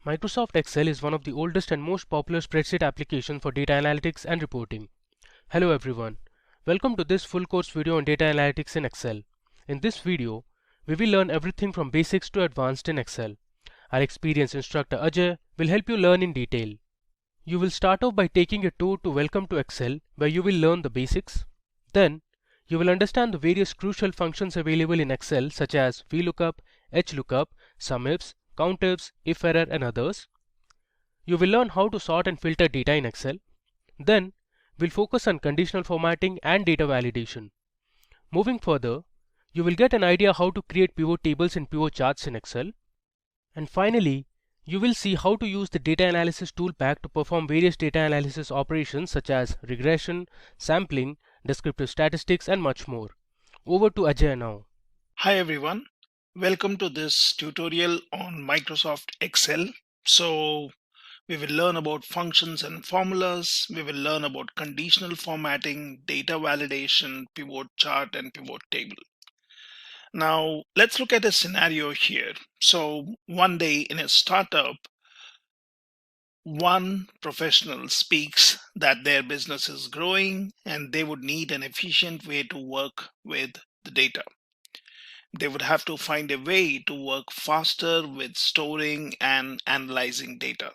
Microsoft Excel is one of the oldest and most popular spreadsheet applications for data analytics and reporting. Hello everyone. Welcome to this full course video on data analytics in Excel. In this video, we will learn everything from basics to advanced in Excel. Our experienced instructor Ajay will help you learn in detail. You will start off by taking a tour to Welcome to Excel, where you will learn the basics. Then, you will understand the various crucial functions available in Excel such as VLOOKUP, HLOOKUP, SUMIFS, COUNTIFs, IFERROR and others. You will learn how to sort and filter data in Excel. Then, we'll focus on conditional formatting and data validation. Moving further, you will get an idea how to create pivot tables and pivot charts in Excel. And finally, you will see how to use the data analysis tool pack to perform various data analysis operations such as regression, sampling, descriptive statistics and much more. Over to Ajay now. Hi everyone, welcome to this tutorial on Microsoft Excel. So we will learn about functions and formulas, we will learn about conditional formatting, data validation, pivot chart and pivot table. Now let's look at a scenario here. So one day in a startup, one professional speaks that their business is growing and they would need an efficient way to work with the data. They would have to find a way to work faster with storing and analyzing data.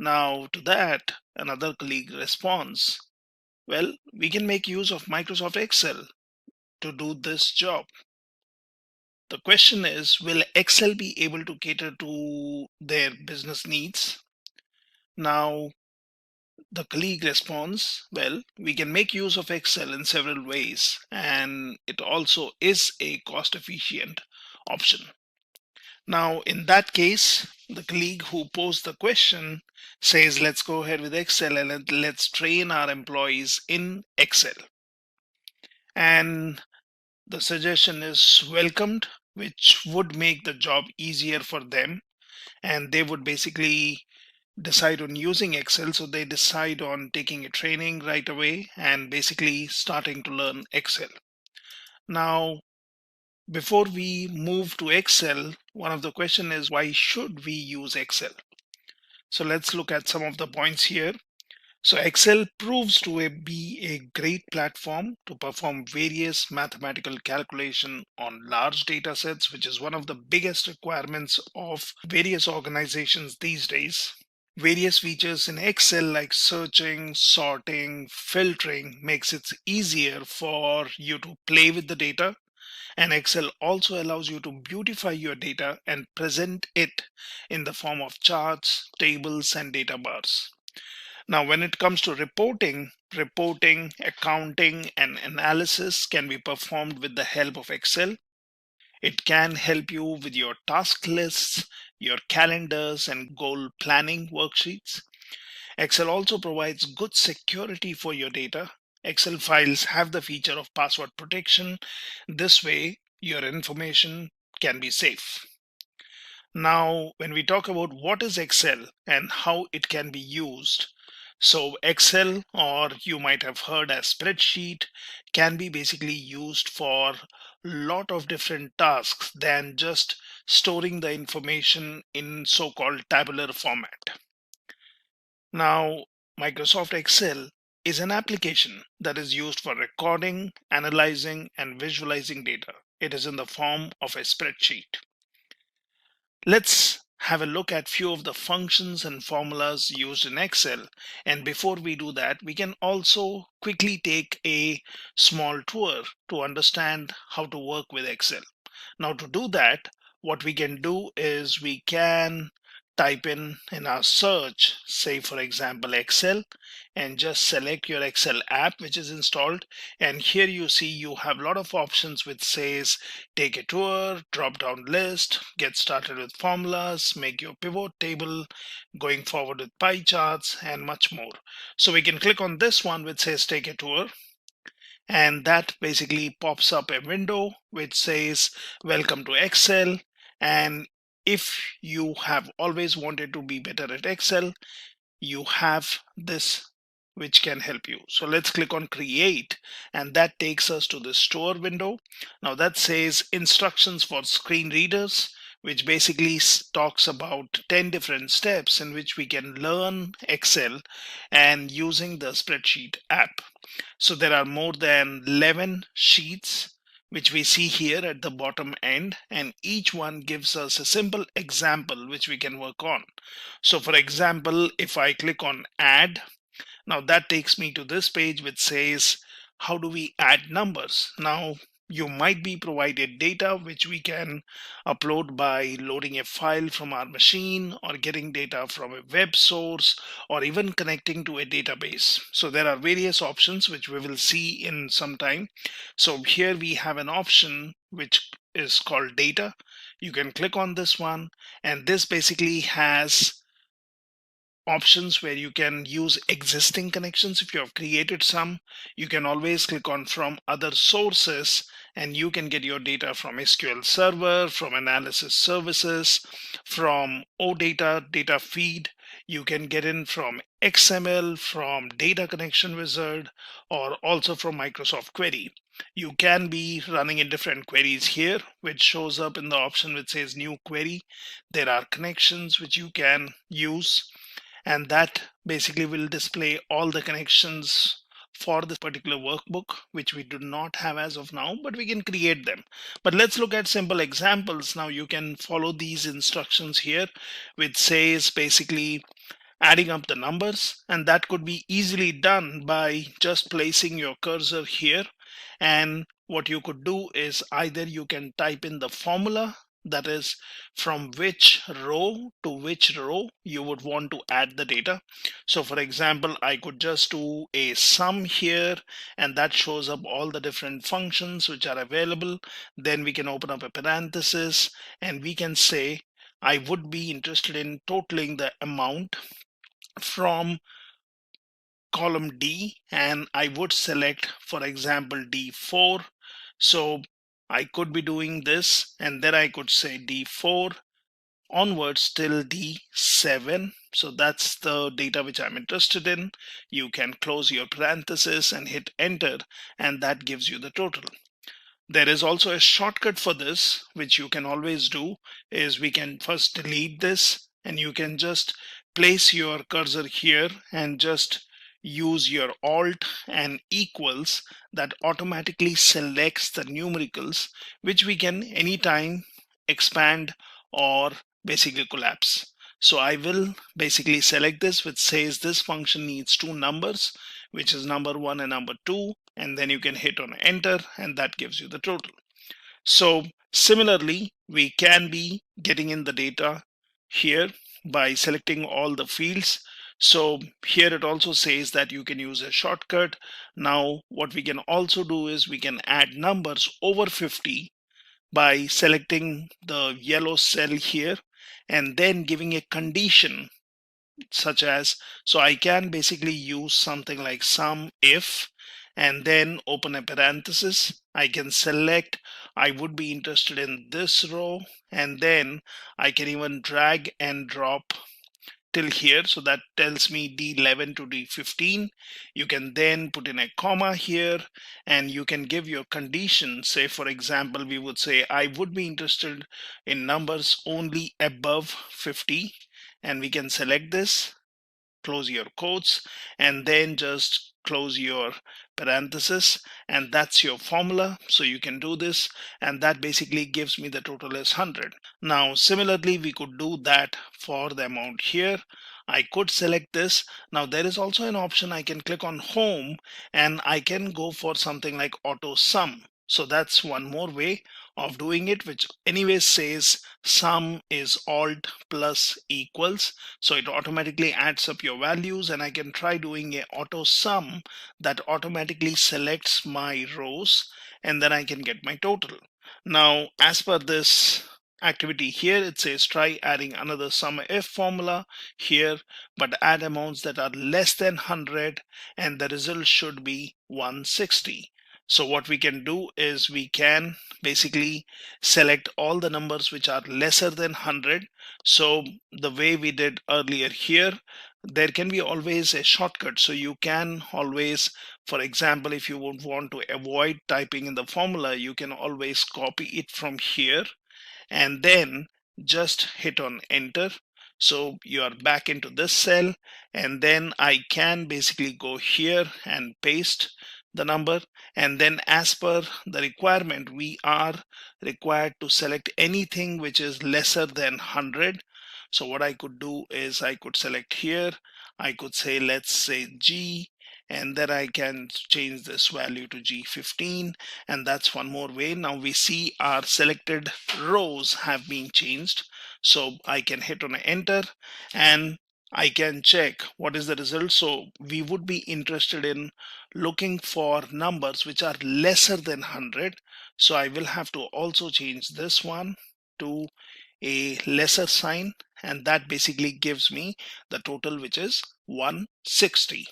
Now, to that, another colleague responds, well, we can make use of Microsoft Excel to do this job. The question is, will Excel be able to cater to their business needs? Now, the colleague responds, well, we can make use of Excel in several ways, and it also is a cost-efficient option. Now, in that case, the colleague who posed the question says, let's go ahead with Excel and let's train our employees in Excel. And the suggestion is welcomed, which would make the job easier for them. And they would basically decide on using Excel. So they decide on taking a training right away and basically starting to learn Excel. Now, before we move to Excel, one of the questions is why should we use Excel? So let's look at some of the points here. So Excel proves to be a great platform to perform various mathematical calculation on large data sets, which is one of the biggest requirements of various organizations these days. Various features in Excel like searching, sorting, filtering makes it easier for you to play with the data. And Excel also allows you to beautify your data and present it in the form of charts, tables, and data bars. Now, when it comes to reporting, accounting, and analysis can be performed with the help of Excel. It can help you with your task lists, your calendars, and goal planning worksheets. Excel also provides good security for your data. Excel files have the feature of password protection. This way, your information can be safe. Now, when we talk about what is Excel and how it can be used, so Excel, or you might have heard as spreadsheet, can be basically used for a lot of different tasks than just storing the information in so-called tabular format. Now, Microsoft Excel is an application that is used for recording, analyzing, and visualizing data. It is in the form of a spreadsheet. Let's have a look at few of the functions and formulas used in Excel. And before we do that, we can also quickly take a small tour to understand how to work with Excel. Now, to do that, what we can do is we can type in our search, say for example Excel, and just select your Excel app which is installed. And here you see you have a lot of options which says take a tour, drop down list, get started with formulas, make your pivot table, going forward with pie charts, and much more. So we can click on this one which says take a tour, and that basically pops up a window which says welcome to Excel. And if you have always wanted to be better at Excel, you have this which can help you. So let's click on create, and that takes us to the store window. Now that says instructions for screen readers, which basically talks about 10 different steps in which we can learn Excel and using the spreadsheet app. So there are more than 11 sheets which we see here at the bottom end, and each one gives us a simple example which we can work on. So for example, if I click on add, now that takes me to this page which says how do we add numbers. Now you might be provided data which we can upload by loading a file from our machine or getting data from a web source or even connecting to a database. So there are various options which we will see in some time. So here we have an option which is called data. You can click on this one, and this basically has options where you can use existing connections. If you have created some, you can always click on from other sources, and you can get your data from SQL Server, from analysis services, from OData data feed. You can get in from XML, from data connection wizard, or also from Microsoft Query. You can be running in different queries here, which shows up in the option which says new query. There are connections which you can use, and that basically will display all the connections for this particular workbook, which we do not have as of now, but we can create them. But let's look at simple examples. Now you can follow these instructions here, which says basically adding up the numbers, and that could be easily done by just placing your cursor here. And what you could do is either you can type in the formula, that is from which row to which row you would want to add the data. So for example, I could just do a sum here, and that shows up all the different functions which are available. Then we can open up a parenthesis, and we can say I would be interested in totaling the amount from column D, and I would select, for example, D4. So I could be doing this, and then I could say D4 onwards till D7. So that's the data which I'm interested in. You can close your parenthesis and hit enter, and that gives you the total. There is also a shortcut for this, which you can always do, is we can first delete this, and you can just place your cursor here and just use your alt and equals. That automatically selects the numericals, which we can anytime expand or basically collapse. So I will basically select this, which says this function needs two numbers, which is number 1 and number 2, and then you can hit on enter, and that gives you the total. So similarly, we can be getting in the data here by selecting all the fields. So here it also says that you can use a shortcut. Now what we can also do is we can add numbers over 50 by selecting the yellow cell here and then giving a condition such as, so I can basically use something like sum if, and then open a parenthesis. I can select I would be interested in this row, and then I can even drag and drop till here. So that tells me D11 to D15. You can then put in a comma here, and you can give your condition. Say for example, we would say I would be interested in numbers only above 50, and we can select this, close your quotes, and then just close your parenthesis, and that's your formula. So you can do this, and that basically gives me the total is 100. Now similarly, we could do that for the amount here. I could select this. Now there is also an option, I can click on home, and I can go for something like auto sum. So that's one more way of doing it, which anyway says sum is alt plus equals. So it automatically adds up your values, and I can try doing a auto sum that automatically selects my rows, and then I can get my total. Now as per this activity here, it says try adding another sum if formula here, but add amounts that are less than 100, and the result should be 160. So what we can do is we can basically select all the numbers which are lesser than 100. So the way we did earlier here, there can be always a shortcut. So you can always, for example, if you would want to avoid typing in the formula, you can always copy it from here and then just hit on enter. So you are back into this cell, and then I can basically go here and paste the number, and then as per the requirement, we are required to select anything which is lesser than 100. So what I could do is I could select here, I could say, let's say G, and then I can change this value to G15, and that's one more way. Now we see our selected rows have been changed, so I can hit on enter and I can check what is the result. So we would be interested in looking for numbers which are lesser than 100, so I will have to also change this one to a lesser sign, and that basically gives me the total, which is 160.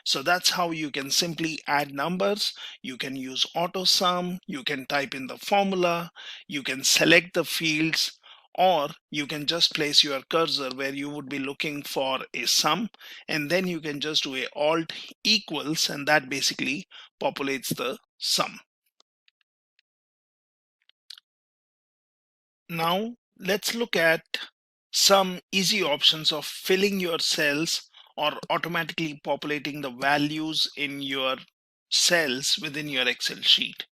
So that's how you can simply add numbers. You can use auto sum, you can type in the formula, you can select the fields, or you can just place your cursor where you would be looking for a sum, and then you can just do a alt equals, and that basically populates the sum. Now let's look at some easy options of filling your cells or automatically populating the values in your cells within your Excel sheet.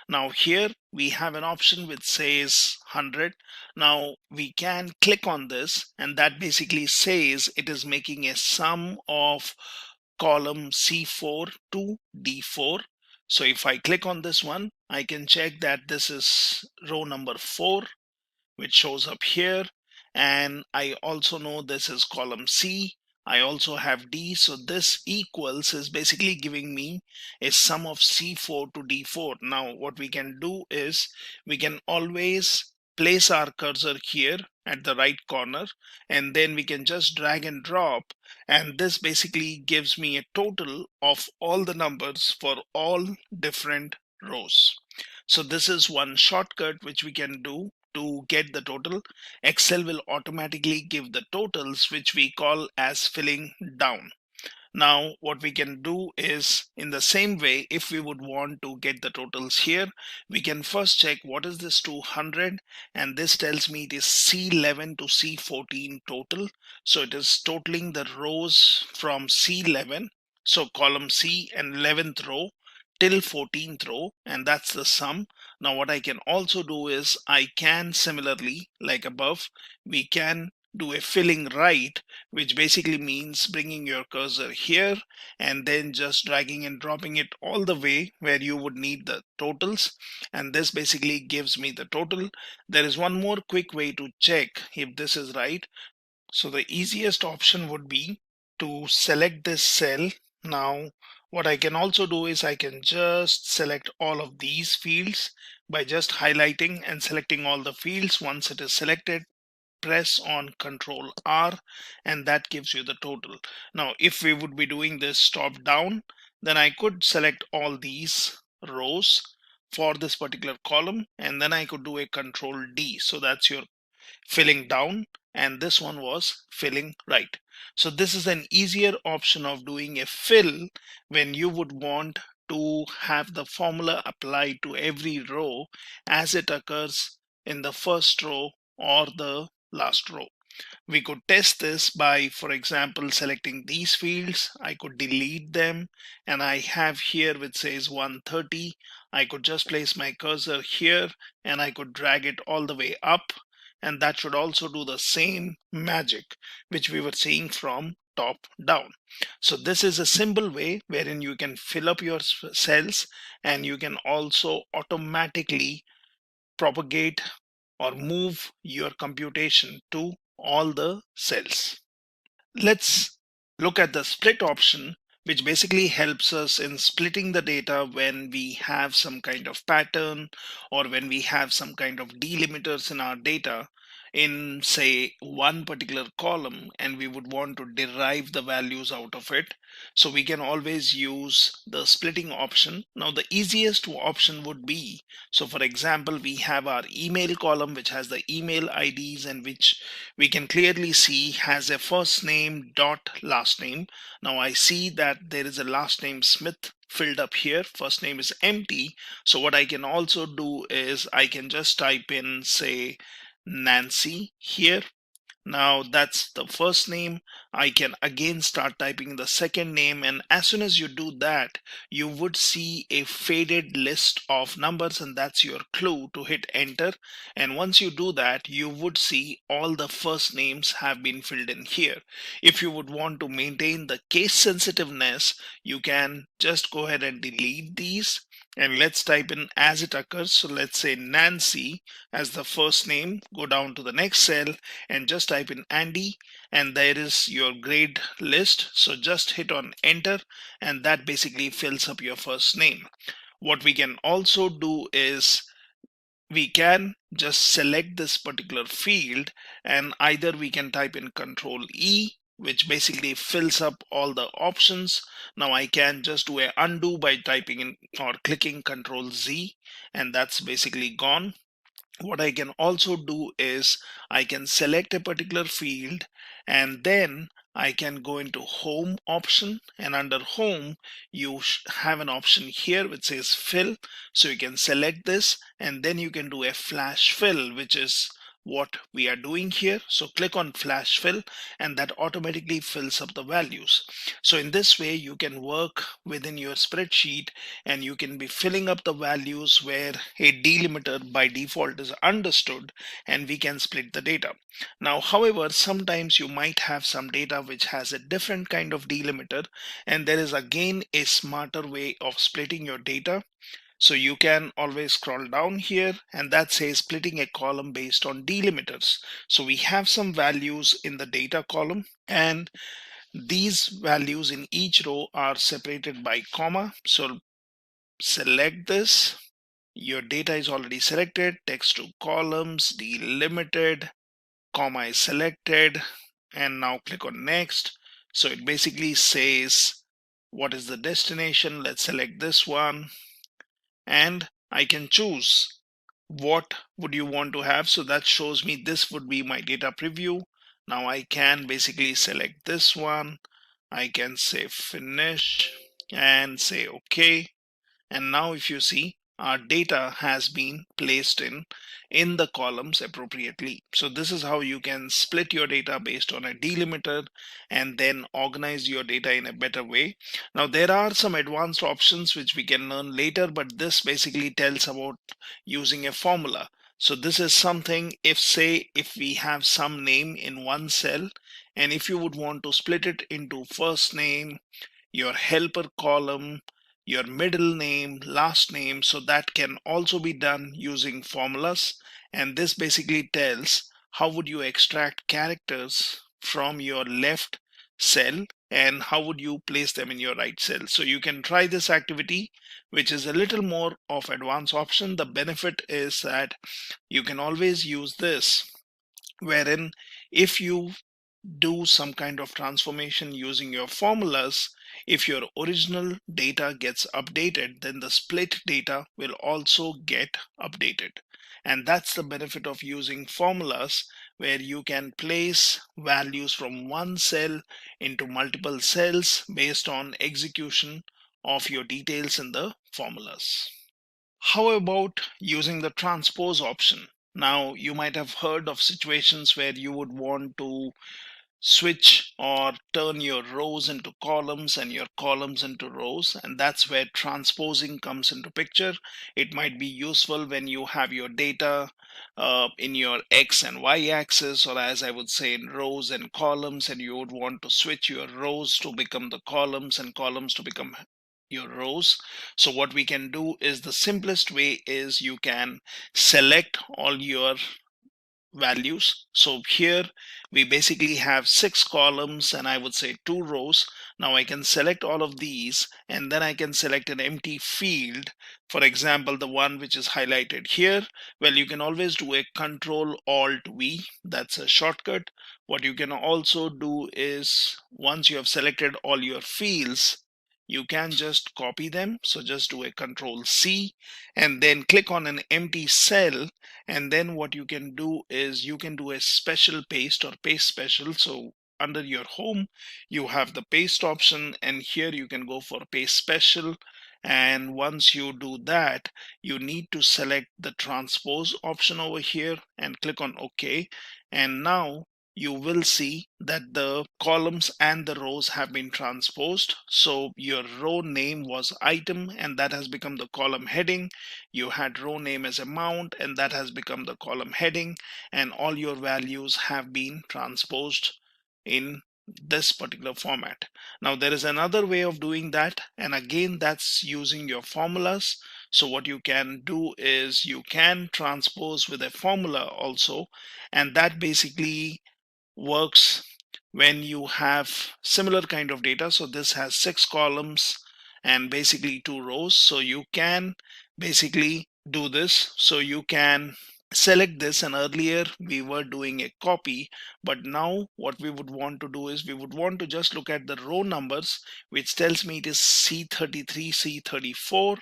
Now here we have an option which says 100. Now we can click on this, and that basically says it is making a sum of column C4 to D4. So if I click on this one, I can check that this is row number 4, which shows up here, and I also know this is column C. I also have D, so this equals is basically giving me a sum of C4 to D4. Now what we can do is we can always place our cursor here at the right corner, and then we can just drag and drop, and this basically gives me a total of all the numbers for all different rows. So this is one shortcut which we can do to get the total. Excel will automatically give the totals, which we call as filling down. Now what we can do is, in the same way, if we would want to get the totals here, we can first check what is this 200, and this tells me it is C11 to C14 total. So it is totaling the rows from C11, so column C and 11th row, till 14th row, and that's the sum. Now what I can also do is I can similarly, like above, we can do a filling right, which basically means bringing your cursor here and then just dragging and dropping it all the way where you would need the totals, and this basically gives me the total. There is one more quick way to check if this is right. So the easiest option would be to select this cell. Now what I can also do is I can just select all of these fields by just highlighting and selecting all the fields. Once it is selected, press on Control R, and that gives you the total. Now if we would be doing this top down, then I could select all these rows for this particular column, and then I could do a Control D. So that's your filling down, and this one was filling right. So this is an easier option of doing a fill when you would want to have the formula applied to every row as it occurs in the first row or the last row. We could test this by, for example, selecting these fields. I could delete them, and I have here which says 130. I could just place my cursor here and I could drag it all the way up, and that should also do the same magic which we were seeing from top down. So this is a simple way wherein you can fill up your cells, and you can also automatically propagate or move your computation to all the cells. Let's look at the split option, which basically helps us in splitting the data when we have some kind of pattern or when we have some kind of delimiters in our data. in say one particular column and we would want to derive the values out of it, so we can always use the splitting option. Now the easiest option would be, so for example we have our email column which has the email IDs and which we can clearly see has a first name dot last name. Now I see that there is a last name Smith filled up here, first name is empty. So what I can also do is I can just type in say Nancy here. Now that's the first name. I can again start typing the second name, and as soon as you do that, you would see a faded list of numbers, and that's your clue to hit enter. And once you do that, you would see all the first names have been filled in here. If you would want to maintain the case sensitiveness, you can just go ahead and delete these, and let's type in as it occurs. So let's say Nancy as the first name, go down to the next cell and just type in Andy, and there is your grade list. So just hit on enter, and that basically fills up your first name. What we can also do is we can just select this particular field, and either we can type in Control E, which basically fills up all the options. Now I can just do a undo by typing in or clicking Control Z, and that's basically gone. What I can also do is I can select a particular field, and then I can go into home option, and under home you have an option here which says fill. So you can select this, and then you can do a flash fill, which is what we are doing here. So click on flash fill, and that automatically fills up the values. So in this way you can work within your spreadsheet, and you can be filling up the values where a delimiter by default is understood, and we can split the data. Now however, sometimes you might have some data which has a different kind of delimiter, and there is again a smarter way of splitting your data. So you can always scroll down here, and that says splitting a column based on delimiters. So we have some values in the data column, and these values in each row are separated by comma. So select this. Your data is already selected. Text to columns, delimited, comma is selected, and now click on next. So it basically says what is the destination. Let's select this one, and I can choose what would you want to have. So that shows me this would be my data preview. Now I can basically select this one. I can say finish and say okay. And now if you see, our data has been placed in the columns appropriately. So this is how you can split your data based on a delimiter and then organize your data in a better way. Now there are some advanced options which we can learn later, but this basically tells about using a formula. So this is something, if say if we have some name in one cell, and if you would want to split it into first name, your helper column, your middle name, last name, so that can also be done using formulas. And this basically tells how would you extract characters from your left cell and how would you place them in your right cell. So you can try this activity, which is a little more of advanced option. The benefit is that you can always use this, wherein if you do some kind of transformation using your formulas, if your original data gets updated, then the split data will also get updated. And that's the benefit of using formulas, where you can place values from one cell into multiple cells based on execution of your details in the formulas. How about using the transpose option? Now, you might have heard of situations where you would want to switch or turn your rows into columns and your columns into rows, and that's where transposing comes into picture. It might be useful when you have your data in your X and Y axis, or as I would say in rows and columns, and you would want to switch your rows to become the columns and columns to become your rows. So what we can do is, the simplest way is you can select all your values. So here we basically have 6 columns and I would say 2 rows. Now I can select all of these and then I can select an empty field. For example, the one which is highlighted here. Well, you can always do a Control Alt V. That's a shortcut. What you can also do is once you have selected all your fields, you can just copy them. So just do a Control C and then click on an empty cell, and then what you can do is you can do a special paste or paste special. So under your home you have the paste option and here you can go for paste special, and once you do that you need to select the transpose option over here and click on OK, and now you will see that the columns and the rows have been transposed. So your row name was item and that has become the column heading. You had row name as amount and that has become the column heading, and all your values have been transposed in this particular format. Now there is another way of doing that, and again that's using your formulas. So what you can do is you can transpose with a formula also, and that basically works when you have similar kind of data. So this has 6 columns and basically 2 rows. So you can basically do this. So you can select this, and earlier we were doing a copy, but now what we would want to do is we would want to just look at the row numbers, which tells me it is C33, C34,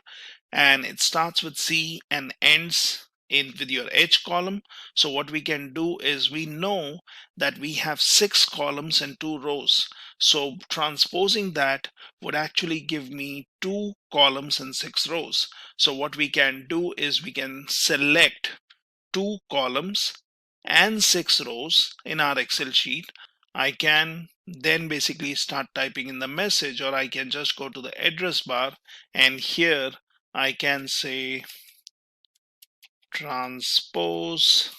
and it starts with C and ends in with your H column. So what we can do is we know that we have 6 columns and 2 rows. So transposing that would actually give me 2 columns and 6 rows. So what we can do is we can select 2 columns and 6 rows in our Excel sheet. I can then basically start typing in the message, or I can just go to the address bar and here I can say transpose.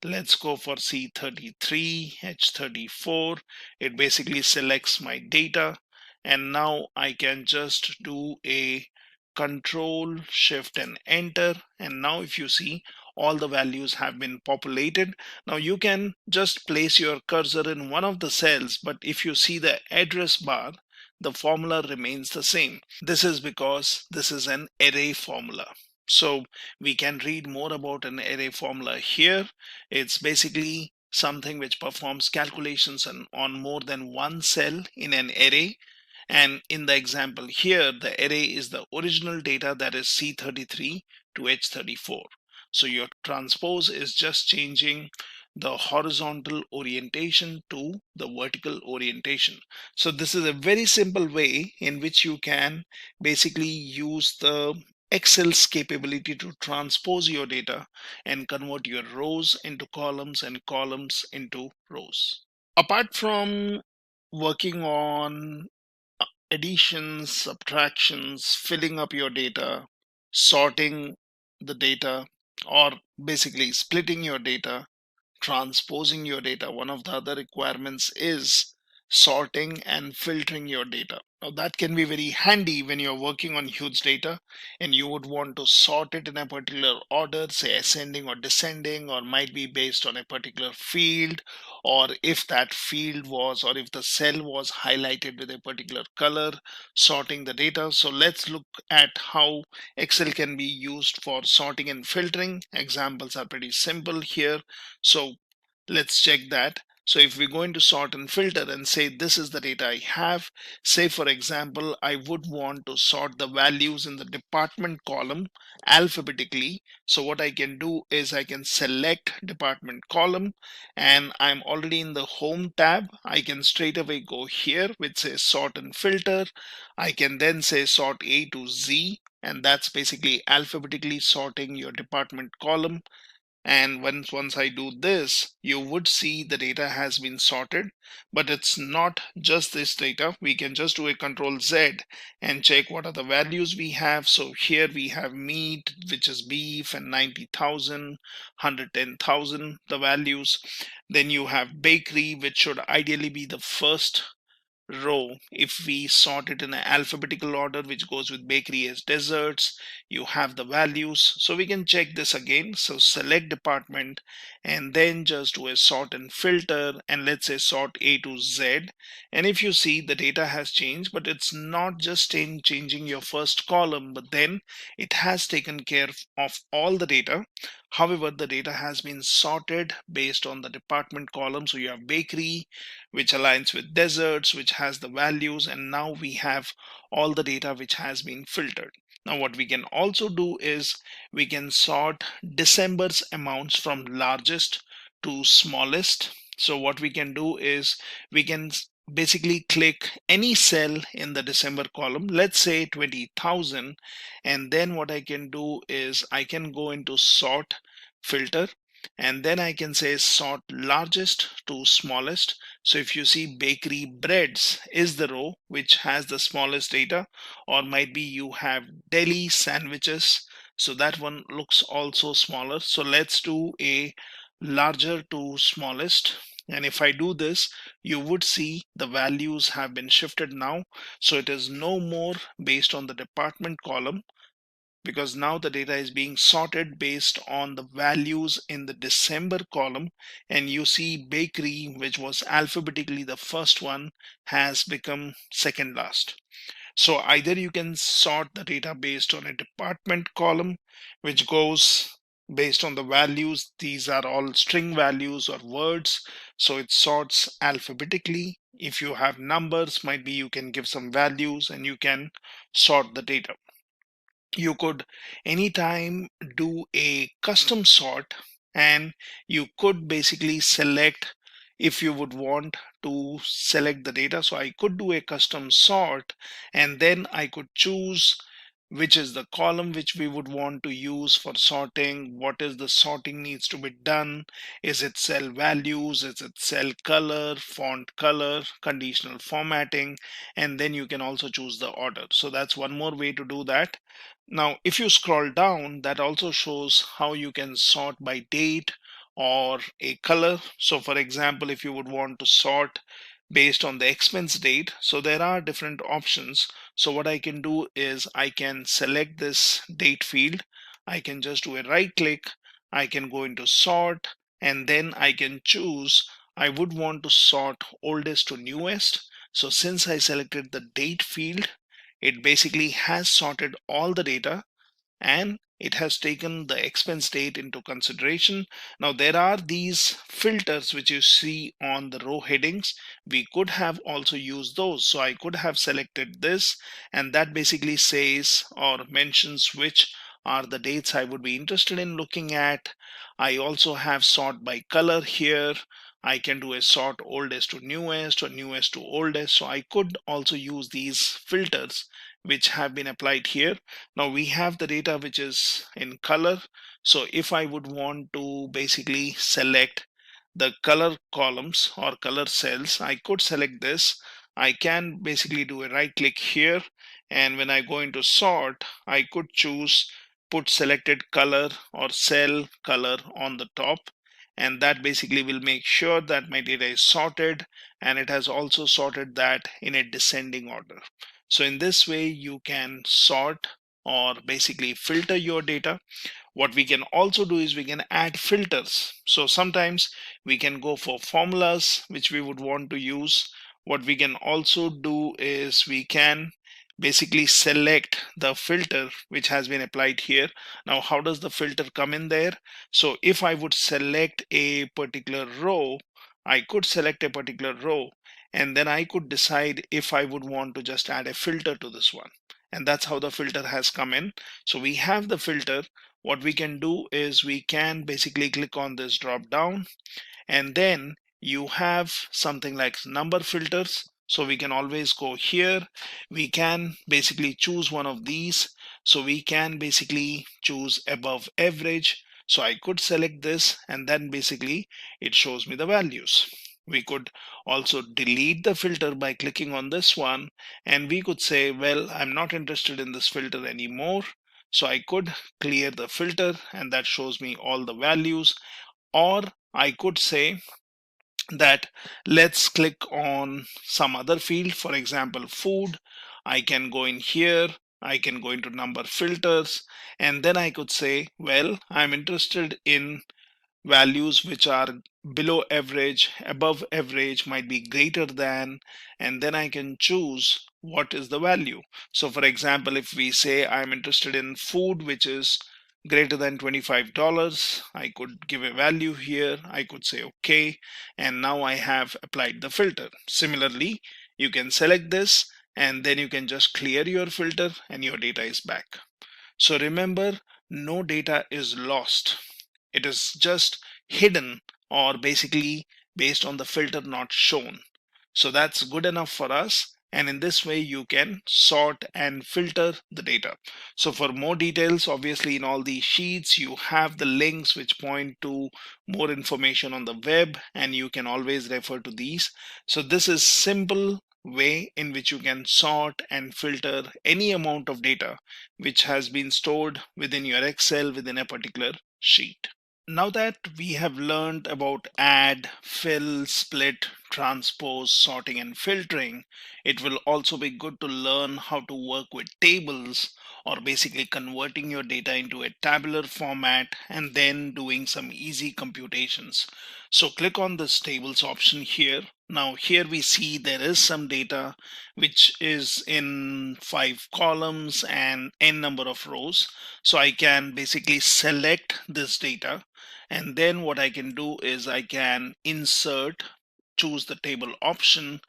Let's go for C33, H34. It basically selects my data, and now I can just do a Control Shift and enter, and now if you see all the values have been populated. Now you can just place your cursor in one of the cells, but if you see the address bar, the formula remains the same. This is because this is an array formula. So we can read more about an array formula here. It's basically something which performs calculations on more than one cell in an array. And in the example here, the array is the original data, that is C33 to H34. So your transpose is just changing the horizontal orientation to the vertical orientation. So this is a very simple way in which you can basically use the Excel's capability to transpose your data and convert your rows into columns and columns into rows. Apart from working on additions, subtractions, filling up your data, sorting the data, or basically splitting your data, transposing your data, one of the other requirements is sorting and filtering your data. Now that can be very handy when you're working on huge data and you would want to sort it in a particular order, say ascending or descending, or might be based on a particular field, or if that field was, or if the cell was highlighted with a particular color, sorting the data. So let's look at how Excel can be used for sorting and filtering. Examples are pretty simple here. So let's check that. So if we're going to sort and filter and say this is the data I have, say for example, I would want to sort the values in the department column alphabetically. So what I can do is I can select department column, and I'm already in the home tab. I can straight away go here which says sort and filter. I can then say sort A to Z, and that's basically alphabetically sorting your department column. And once I do this, you would see the data has been sorted, but it's not just this data. We can just do a Control Z and check what are the values we have. So here we have meat, which is beef, and 90,000, 110,000, the values. Then you have bakery, which should ideally be the first row, if we sort it in an alphabetical order, which goes with bakery as desserts, you have the values. So we can check this again. So select department and then just do a sort and filter, and let's say sort A to Z. And if you see, the data has changed, but it's not just in changing your first column, but then it has taken care of all the data. However, the data has been sorted based on the department column. So you have bakery, which aligns with desserts, which has the values, and now we have all the data which has been filtered. Now what we can also do is we can sort December's amounts from largest to smallest. So what we can do is we can basically click any cell in the December column, let's say 20,000, and then what I can do is I can go into sort filter, and then I can say sort largest to smallest. So if you see, bakery breads is the row which has the smallest data, or might be you have deli sandwiches, so that one looks also smaller. So let's do a larger to smallest, and if I do this, you would see the values have been shifted now. So it is no more based on the department column, because now the data is being sorted based on the values in the December column. And you see bakery, which was alphabetically the first one, has become second last. So either you can sort the data based on a department column, which goes based on the values. These are all string values or words, so it sorts alphabetically. If you have numbers, might be you can give some values and you can sort the data. You could anytime do a custom sort, and you could basically select if you would want to select the data. So I could do a custom sort, and then I could choose which is the column which we would want to use for sorting, what is the sorting needs to be done, is it cell values, is it cell color, font color, conditional formatting, and then you can also choose the order. So that's one more way to do that. Now, if you scroll down, that also shows how you can sort by date or a color. So for example, if you would want to sort based on the expense date, so there are different options. So what I can do is I can select this date field. I can just do a right click. I can go into sort, and then I can choose. I would want to sort oldest to newest. So since I selected the date field, it basically has sorted all the data, and it has taken the expense date into consideration. Now there are these filters which you see on the row headings. We could have also used those. So I could have selected this, and that basically says or mentions which are the dates I would be interested in looking at. I also have sort by color here. I can do a sort oldest to newest or newest to oldest. So I could also use these filters which have been applied here. Now we have the data which is in color. So if I would want to basically select the color columns or color cells, I could select this. I can basically do a right click here, and when I go into sort, I could choose put selected color or cell color on the top, and that basically will make sure that my data is sorted, and it has also sorted that in a descending order. So in this way you can sort or basically filter your data. What we can also do is we can add filters. So sometimes we can go for formulas which we would want to use. What we can also do is we can basically select the filter which has been applied here. Now how does the filter come in there? So if I would select a particular row, I could select a particular row, and then I could decide if I would want to just add a filter to this one. And that's how the filter has come in. So we have the filter. What we can do is we can basically click on this drop down, and then you have something like number filters. So we can always go here. We can basically choose one of these. So we can basically choose above average. So I could select this, and then basically it shows me the values. We could also delete the filter by clicking on this one, and we could say, well, I'm not interested in this filter anymore. So I could clear the filter, and that shows me all the values. Or I could say that let's click on some other field, for example food. I can go in here, I can go into number filters, and then I could say, well, I'm interested in values which are below average, above average, might be greater than, and then I can choose what is the value. So for example, if we say I'm interested in food which is greater than $25, I could give a value here, I could say okay, and now I have applied the filter. Similarly, you can select this and then you can just clear your filter and your data is back. So remember, no data is lost. It is just hidden, or basically based on the filter not shown. So that's good enough for us. And in this way, you can sort and filter the data. So for more details, obviously in all these sheets, you have the links which point to more information on the web, and you can always refer to these. So this is simple way in which you can sort and filter any amount of data which has been stored within your Excel within a particular sheet. Now that we have learned about add, fill, split, transpose, sorting, and filtering, it will also be good to learn how to work with tables, or basically converting your data into a tabular format and then doing some easy computations. So click on this tables option here. Now here we see there is some data which is in 5 columns and n number of rows. So I can basically select this data, and then what I can do is I can insert, choose the table option,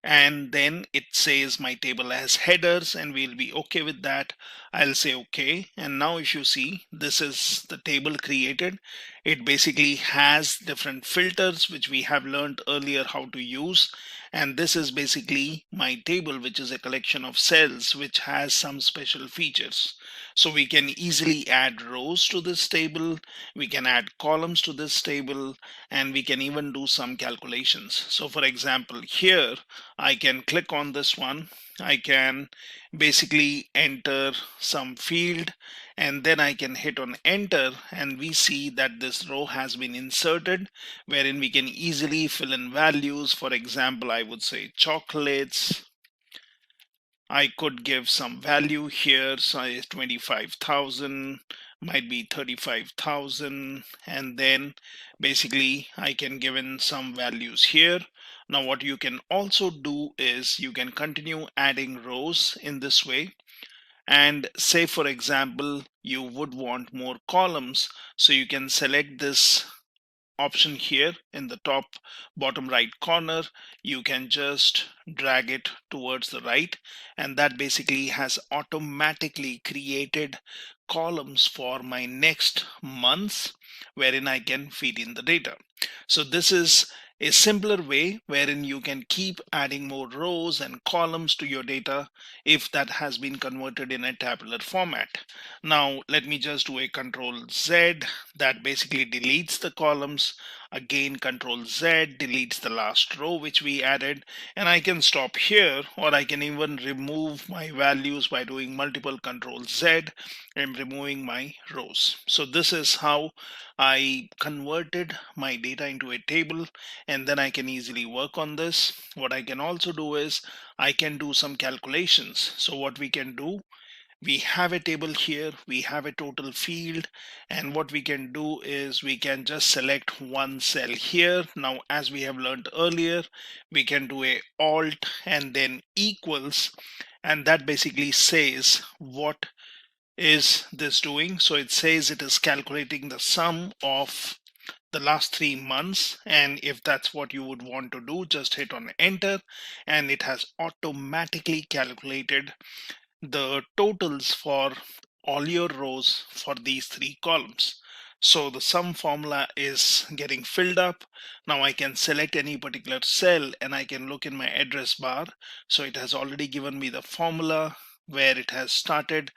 and then it says my table has headers, and we'll be okay with that. I'll say okay, and now if you see, this is the table created. It basically has different filters which we have learned earlier how to use, and this is basically my table, which is a collection of cells which has some special features. So we can easily add rows to this table, we can add columns to this table, and we can even do some calculations. So for example, here I can click on this one, I can basically enter some field, and then I can hit on enter, and we see that this row has been inserted, wherein we can easily fill in values. For example, I would say chocolates. I could give some value here, size 25,000, might be 35,000, and then basically I can give in some values here. Now what you can also do is you can continue adding rows in this way, and say for example you would want more columns, so you can select this option here in the top bottom right corner. You can just drag it towards the right, and that basically has automatically created columns for my next months wherein I can feed in the data. So this is a simpler way wherein you can keep adding more rows and columns to your data if that has been converted in a tabular format. Now let me just do a Control Z, that basically deletes the columns. Again, Control Z deletes the last row which we added, and I can stop here, or I can even remove my values by doing multiple Control Z and removing my rows. So this is how I converted my data into a table, and then I can easily work on this. What I can also do is I can do some calculations. So what we can do, we have a table here, we have a total field, and what we can do is we can just select one cell here. Now as we have learned earlier, we can do a alt and then equals, and that basically says what is this doing. So it says it is calculating the sum of the last 3 months, and if that's what you would want to do, just hit on enter, and it has automatically calculated the totals for all your rows for these 3 columns. So the sum formula is getting filled up. Now I can select any particular cell and I can look in my address bar. So it has already given me the formula where it has started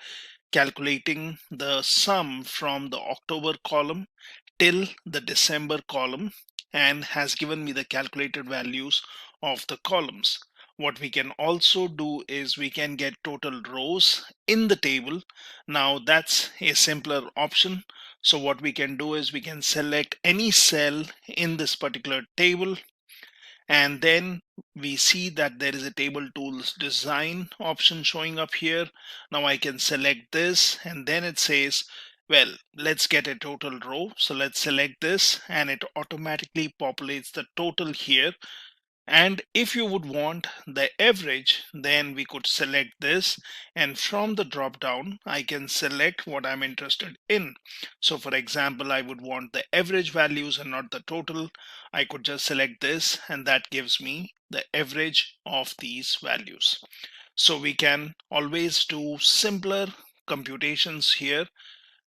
calculating the sum from the October column till the December column, and has given me the calculated values of the columns. What we can also do is we can get total rows in the table. Now that's a simpler option. So what we can do is we can select any cell in this particular table, And then we see that there is a table tools design option showing up here. Now I can select this, and then it says, well, let's get a total row. So let's select this, and it automatically populates the total here. And if you would want the average, then we could select this, and from the drop down I can select what I'm interested in. So for example, I would want the average values and not the total. I could just select this, and that gives me the average of these values. So we can always do simpler computations here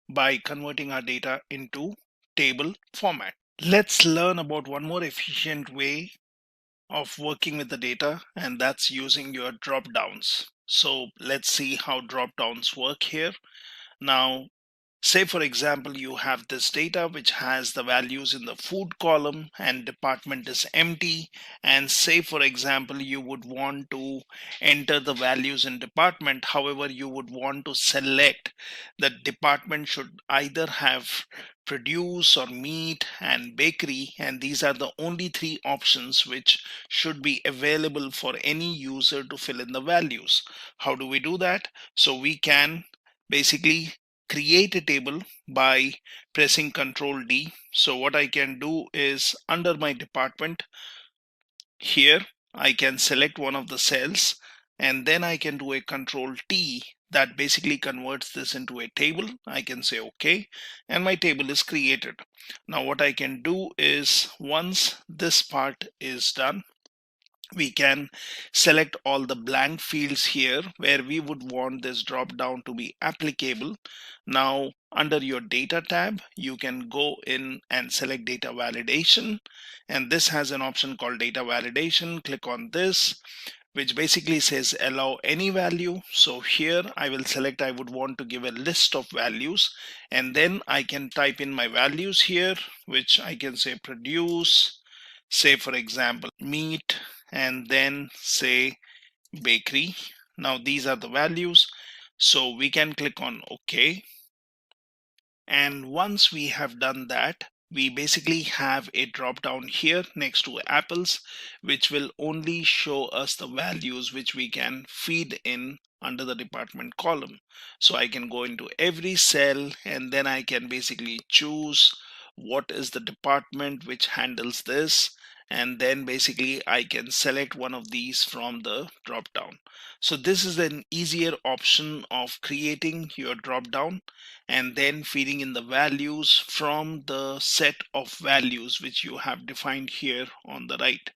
by converting our data into table format. Let's learn about one more efficient way of working with the data, and that's using your drop downs. So let's see how drop downs work here. Now, say for example, you have this data which has the values in the food column and department is empty. And say for example, you would want to enter the values in department. However, you would want to select the department should either have produce or meat and bakery. And these are the only three options which should be available for any user to fill in the values. How do we do that? So we can basically create a table by pressing Ctrl D. So what I can do is under my department here, I can select one of the cells, and then I can do a Ctrl T that basically converts this into a table. I can say OK, and my table is created. Now what I can do is, once this part is done, we can select all the blank fields here where we would want this drop down to be applicable. Now under your data tab, you can go in and select data validation, and this has an option called data validation. Click on this, which basically says allow any value. So here I will select I would want to give a list of values, and then I can type in my values here, which I can say produce, say for example meat, and then say bakery. Now these are the values, so we can click on OK. And once we have done that, we basically have a drop down here next to apples, which will only show us the values which we can feed in under the department column. So I can go into every cell, and then I can basically choose what is the department which handles this, and then basically I can select one of these from the drop down. So this is an easier option of creating your drop down and then feeding in the values from the set of values which you have defined here on the right.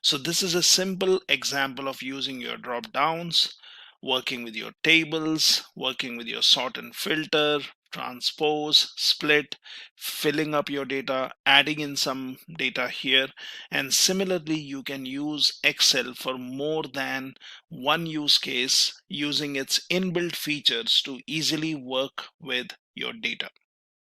So this is a simple example of using your drop downs, working with your tables, working with your sort and filter, transpose, split, filling up your data, adding in some data here. And similarly, you can use Excel for more than one use case using its inbuilt features to easily work with your data.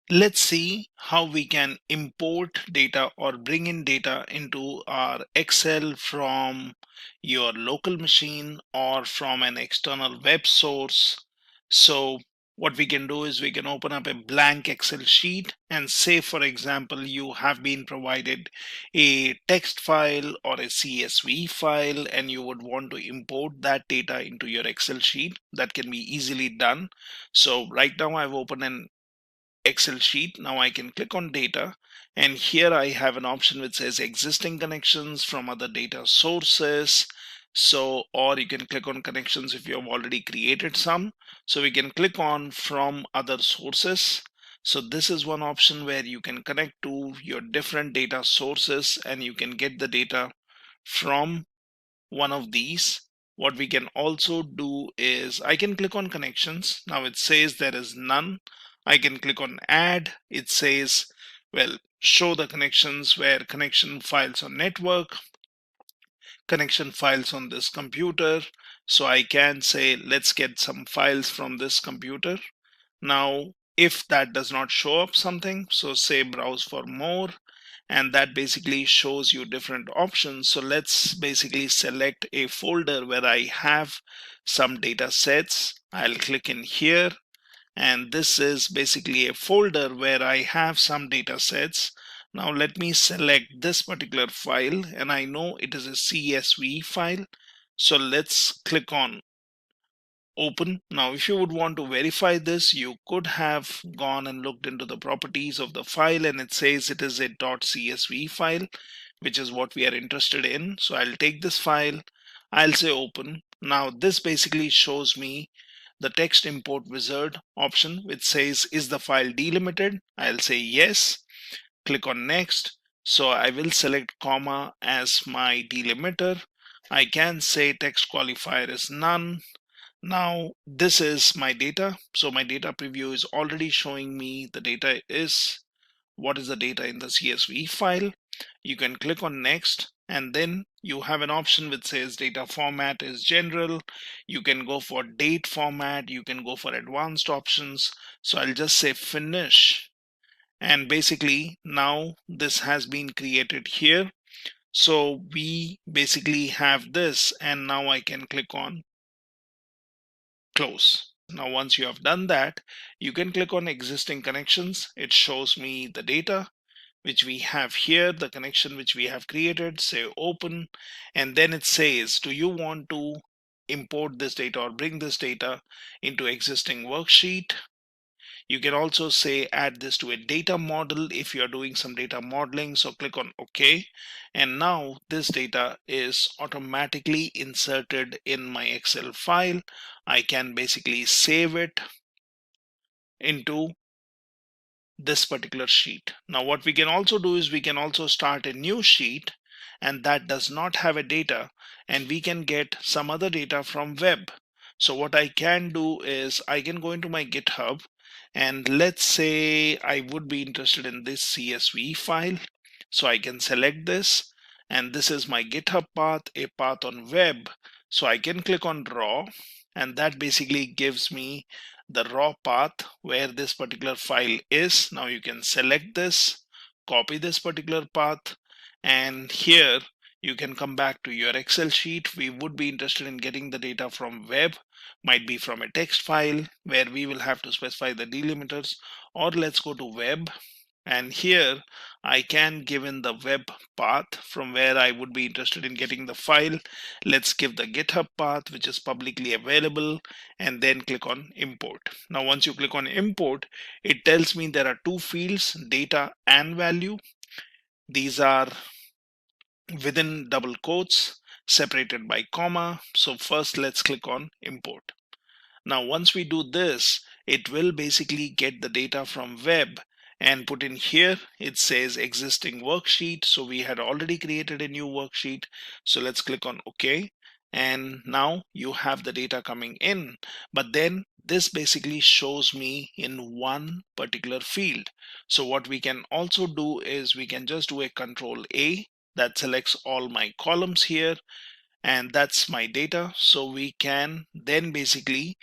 Let's see how we can import data or bring in data into our Excel from your local machine or from an external web source. So what we can do is we can open up a blank Excel sheet and say, for example, you have been provided a text file or a CSV file and you would want to import that data into your Excel sheet. That can be easily done. So right now I've opened an Excel sheet. Now I can click on data, and here I have an option which says existing connections from other data sources. So, or you can click on connections if you have already created some. So we can click on from other sources. So this is one option where you can connect to your different data sources and you can get the data from one of these. What we can also do is I can click on connections. Now it says there is none. I can click on add. It says, well, show the connections where connection files on network, connection files on this computer. So I can say, let's get some files from this computer. Now, if that does not show up something, so say browse for more, and that basically shows you different options. So let's basically select a folder where I have some data sets. I'll click in here, and this is basically a folder where I have some data sets. Now let me select this particular file, and I know it is a CSV file. So let's click on open. Now if you would want to verify this, you could have gone and looked into the properties of the file, and it says it is a .csv file, which is what we are interested in. So I'll take this file, I'll say open. Now this basically shows me the text import wizard option, which says is the file delimited. I'll say yes, click on next. So I will select comma as my delimiter. I can say text qualifier is none. Now this is my data. So my data preview is already showing me the data is what is the data in the CSV file. You can click on next, and then you have an option which says data format is general. You can go for date format, you can go for advanced options. So I'll just say finish, and basically now this has been created here. So we basically have this, and now I can click on close. Now once you have done that, you can click on existing connections. It shows me the data which we have here, the connection which we have created, say open, and then it says, do you want to import this data or bring this data into existing worksheet? You can also say add this to a data model if you're doing some data modeling. So click on OK. And now this data is automatically inserted in my Excel file. I can basically save it into this particular sheet. Now what we can also do is we can also start a new sheet, and that does not have a data, and we can get some other data from web. So what I can do is I can go into my GitHub, and let's say I would be interested in this CSV file. So I can select this, and this is my GitHub path, a path on web. So I can click on raw, and that basically gives me the raw path where this particular file is. Now you can select this, copy this particular path, and here you can come back to your Excel sheet. We would be interested in getting the data from web, might be from a text file where we will have to specify the delimiters, or let's go to web, and here I can give in the web path from where I would be interested in getting the file. Let's give the GitHub path, which is publicly available, and then click on import. Now once you click on import, it tells me there are two fields, data and value. These are within double quotes, separated by comma. So first let's click on import. Now once we do this, it will basically get the data from web and put in here. It says existing worksheet, so we had already created a new worksheet. So let's click on OK, and now you have the data coming in, but then this basically shows me in one particular field. So what we can also do is we can just do a Control A, that selects all my columns here, and that's my data. So we can then basically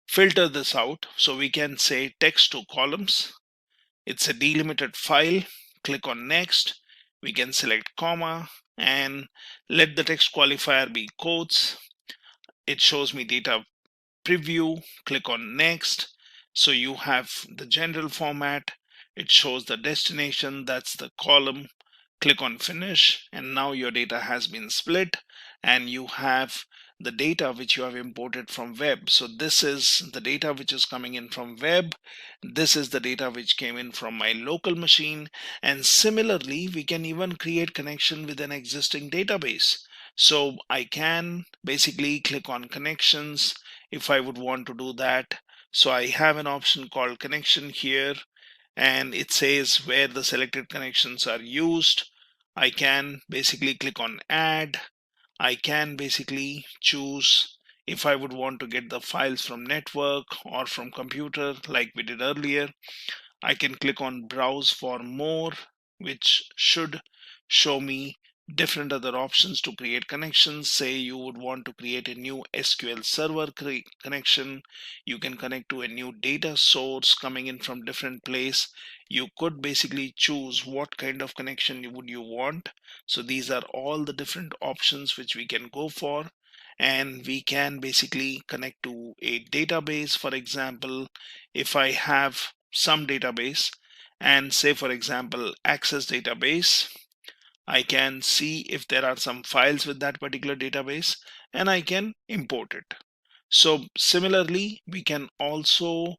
filter this out. So we can say text to columns. It's a delimited file. Click on next. We can select comma and let the text qualifier be quotes. It shows me data preview. Click on next. So you have the general format. It shows the destination, that's the column. Click on finish, and now your data has been split, and you have the data which you have imported from web. So this is the data which is coming in from web. This is the data which came in from my local machine. And similarly, we can even create connection with an existing database. So I can basically click on connections if I would want to do that. So I have an option called connection here, and it says where the selected connections are used. I can basically click on add. I can basically choose if I would want to get the files from network or from computer like we did earlier. I can click on browse for more, which should show me different other options to create connections. Say you would want to create a new SQL server connection. You can connect to a new data source coming in from different place. You could basically choose what kind of connection would you want. So these are all the different options which we can go for. And we can basically connect to a database. For example, if I have some database and say, for example, access database. I can see if there are some files with that particular database, and I can import it. So similarly, we can also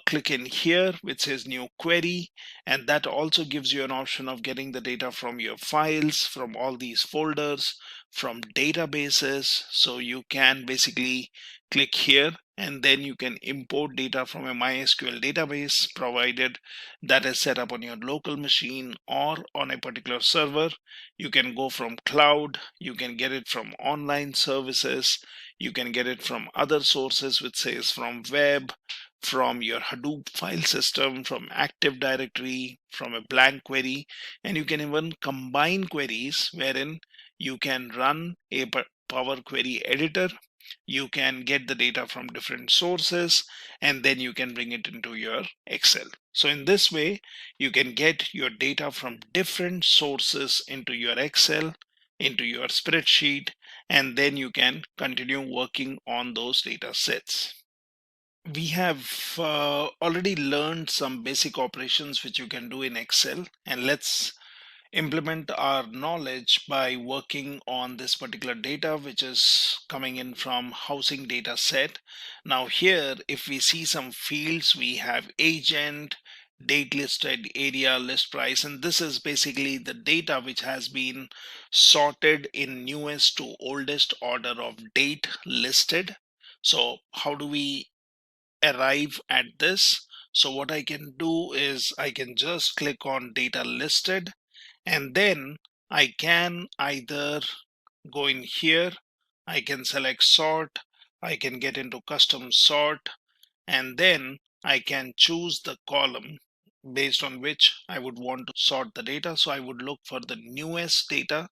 click in here which says new query, and that also gives you an option of getting the data from your files, from all these folders, from databases. So you can basically click here and then you can import data from a MySQL database, provided that is set up on your local machine or on a particular server. You can go from cloud, you can get it from online services, you can get it from other sources, which says from web, from your Hadoop file system, from Active Directory, from a blank query, and you can even combine queries wherein you can run a Power Query editor. You can get the data from different sources, and then you can bring it into your Excel. So in this way, you can get your data from different sources into your Excel, into your spreadsheet, and then you can continue working on those data sets. We have already learned some basic operations which you can do in Excel, and let's implement our knowledge by working on this particular data which is coming in from housing data set. Now here, if we see some fields, we have agent, date listed, area, list price, and this is basically the data which has been sorted in newest to oldest order of date listed. So how do we arrive at this? So what I can do is I can just click on data listed, and then I can either go in here, I can select sort, I can get into custom sort, and then I can choose the column based on which I would want to sort the data. So I would look for the newest data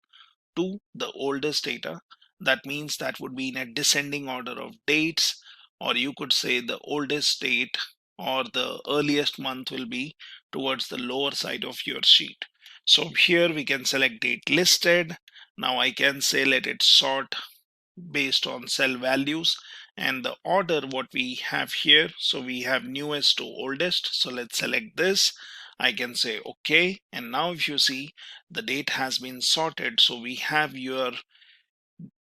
to the oldest data. That means that would be in a descending order of dates, or you could say the oldest date or the earliest month will be towards the lower side of your sheet. So here we can select date listed. Now I can say let it sort based on cell values and the order what we have here. So we have newest to oldest. So let's select this. I can say okay, and now if you see, the date has been sorted. So we have your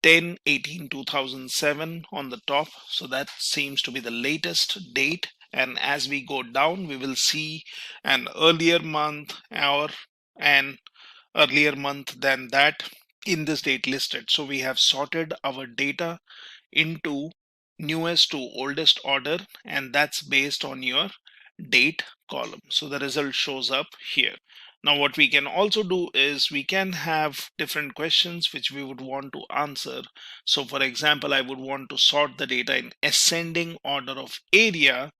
10/18/2007 on the top, so that seems to be the latest date. And as we go down, we will see an earlier month or an earlier month than that in this date listed. So we have sorted our data into newest to oldest order, and that's based on your date column. So the result shows up here. Now what we can also do is we can have different questions which we would want to answer. So for example, I would want to sort the data in ascending order of area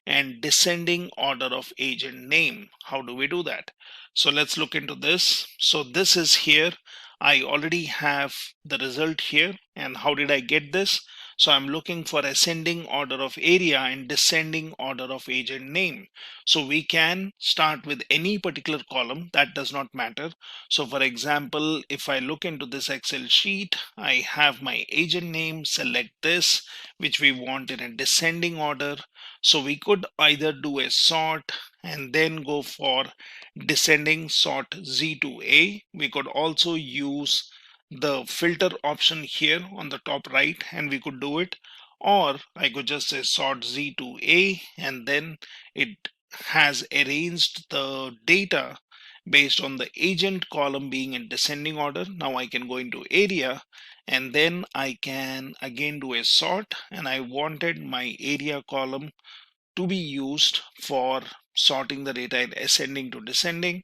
and descending order of agent name. How do we do that? So let's look into this. So this is here. I already have the result here. And how did I get this? So I'm looking for ascending order of area and descending order of agent name. So we can start with any particular column, that does not matter. So for example, if I look into this Excel sheet, I have my agent name, select this, which we want in a descending order. So we could either do a sort and then go for descending sort Z to A. We could also use the filter option here on the top right, and we could do it, or I could just say sort Z to A, and then it has arranged the data based on the agent column being in descending order. Now I can go into area, and then I can again do a sort, and I wanted my area column to be used for sorting the data in ascending to descending.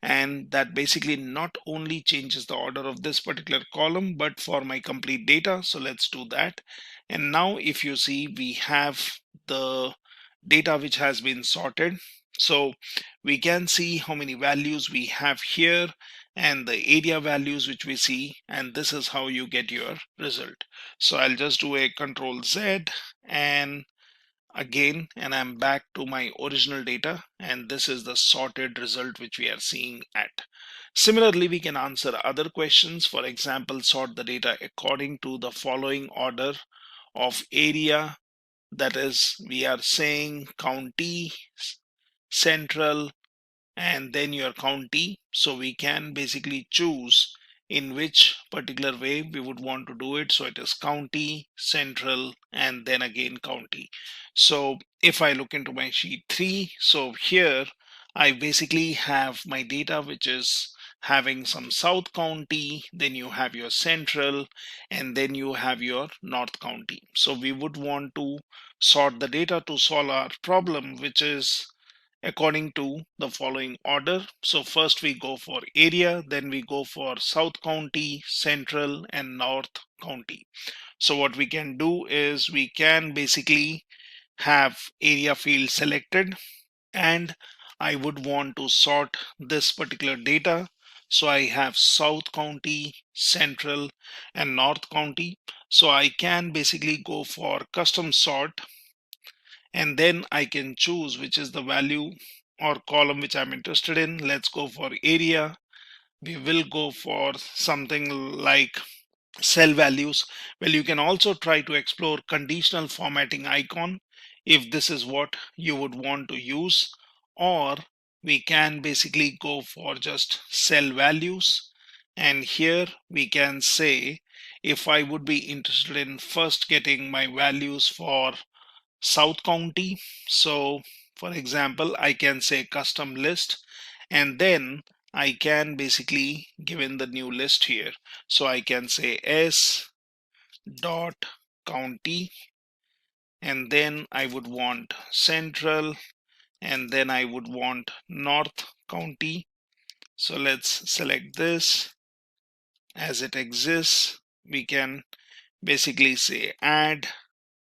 And that basically not only changes the order of this particular column but for my complete data. So let's do that. And now if you see, we have the data which has been sorted. So we can see how many values we have here and the area values which we see, and this is how you get your result. So I'll just do a Control Z and again, and I'm back to my original data, and this is the sorted result which we are seeing at. Similarly, we can answer other questions. For example, sort the data according to the following order of area. That is, we are saying county, central, and then your county. So we can basically choose in which particular way we would want to do it. So it is county, central, and then again county. So if I look into my sheet 3, so here I basically have my data which is having some South County, then you have your Central, and then you have your North County. So we would want to sort the data to solve our problem, which is according to the following order. So first we go for area, then we go for South County, Central, and North County. So what we can do is we can basically have area field selected, and I would want to sort this particular data. So I have South County, Central, and North County. So I can basically go for custom sort, and then I can choose which is the value or column which I'm interested in. Let's go for area. We will go for something like cell values. Well, you can also try to explore conditional formatting icon if this is what you would want to use, or we can basically go for just cell values. And here we can say if I would be interested in first getting my values for South County. So for example, I can say custom list, and then I can basically give in the new list here. So I can say S dot county, and then I would want central, and then I would want North County. So let's select this as it exists. We can basically say add,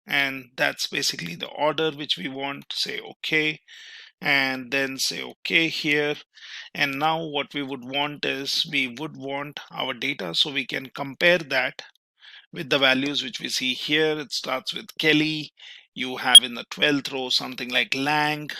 and that's basically the order which we want. Say OK, and then say OK here. And now what we would want is we would want our data, so we can compare that with the values which we see here. It starts with Kelly. You have in the 12th row something like Lang,